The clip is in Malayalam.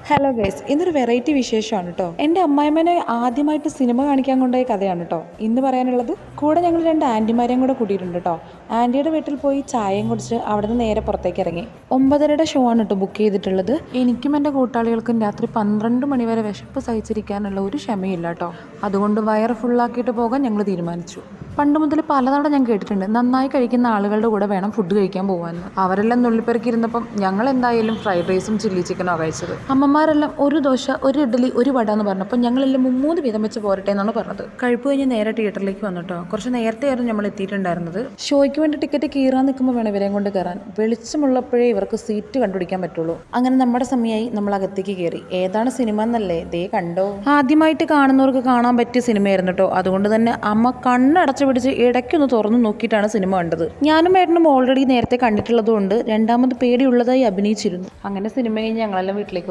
ഹലോ ഗൈസ്, ഇന്നൊരു വെറൈറ്റി വിശേഷമാണ് കേട്ടോ. എൻ്റെ അമ്മായിമ്മനെ ആദ്യമായിട്ട് സിനിമ കാണിക്കാൻ കൊണ്ടുപോയ കഥയാണ് കേട്ടോ ഇന്ന് പറയാനുള്ളത്. കൂടെ ഞങ്ങൾ രണ്ട് ആൻറ്റിമാരെയും കൂടെ കൂട്ടിയിട്ടുണ്ട് കേട്ടോ. ആൻറ്റിയുടെ വീട്ടിൽ പോയി ചായയും കുടിച്ച് അവിടെ നിന്ന് നേരെ പുറത്തേക്ക് ഇറങ്ങി. 9:30 ഷോ ആണ് കേട്ടോ ബുക്ക് ചെയ്തിട്ടുള്ളത്. എനിക്കും എൻ്റെ കൂട്ടാളികൾക്കും രാത്രി 12 മണി വരെ വിശപ്പ് സഹിച്ചിരിക്കാനുള്ള ഒരു ക്ഷമയില്ല കേട്ടോ. അതുകൊണ്ട് വയറ് ഫുള്ളാക്കിയിട്ട് പോകാൻ ഞങ്ങൾ തീരുമാനിച്ചു. പണ്ട് മുതൽ പലതവണ ഞാൻ കേട്ടിട്ടുണ്ട്, നന്നായി കഴിക്കുന്ന ആളുകളുടെ കൂടെ വേണം ഫുഡ് കഴിക്കാൻ പോകാമെന്ന്. അവരെല്ലാം നുള്ളിപ്പെറുക്കിയിരുന്നപ്പം ഞങ്ങൾ എന്തായാലും ഫ്രൈഡ് റൈസും ചില്ലി ചിക്കനോ കഴിച്ചത്. അമ്മമാരെല്ലാം ഒരു ദോശ, ഒരു ഇഡ്ഡലി, ഒരു വട എന്ന് പറഞ്ഞപ്പോൾ ഞങ്ങളെല്ലാം 3 വീതം വെച്ച് പോരട്ടെ എന്നാണ് പറഞ്ഞത്. കഴിപ്പ് കഴിഞ്ഞ് നേരെ തിയേറ്ററിലേക്ക് വന്നിട്ടോ. കുറച്ച് നേരത്തെയായിരുന്നു നമ്മൾ എത്തിയിട്ടുണ്ടായിരുന്നത്. ഷോയ്ക്ക് വേണ്ടി ടിക്കറ്റ് കീറാൻ നിൽക്കുമ്പോൾ വേണം ഇവരെയും കൊണ്ട് കയറാൻ. വെളിച്ചമുള്ളപ്പോഴേ ഇവർക്ക് സീറ്റ് കണ്ടുപിടിക്കാൻ പറ്റുള്ളൂ. അങ്ങനെ നമ്മുടെ സമയമായി നമ്മൾ അകത്തേക്ക് കയറി. ഏതാണ് സിനിമ എന്നല്ലേ, ദേ കണ്ടോ. ആദ്യമായിട്ട് കാണുന്നവർക്ക് കാണാൻ പറ്റിയ സിനിമയായിരുന്നു കേട്ടോ. അതുകൊണ്ട് തന്നെ അമ്മ കണ്ണടച്ച് പിടിച്ച് ഇടയ്ക്കൊന്ന് തുറന്നു നോക്കിയിട്ടാണ് സിനിമ കണ്ടത്. ഞാനും ഏട്ടനും ഓൾറെഡി നേരത്തെ കണ്ടിട്ടുള്ളത് കൊണ്ട് രണ്ടാമത് പേടിയുള്ളതായി അഭിനയിച്ചിരുന്നു. അങ്ങനെ സിനിമ കഴിഞ്ഞ് ഞങ്ങളെല്ലാം വീട്ടിലേക്ക്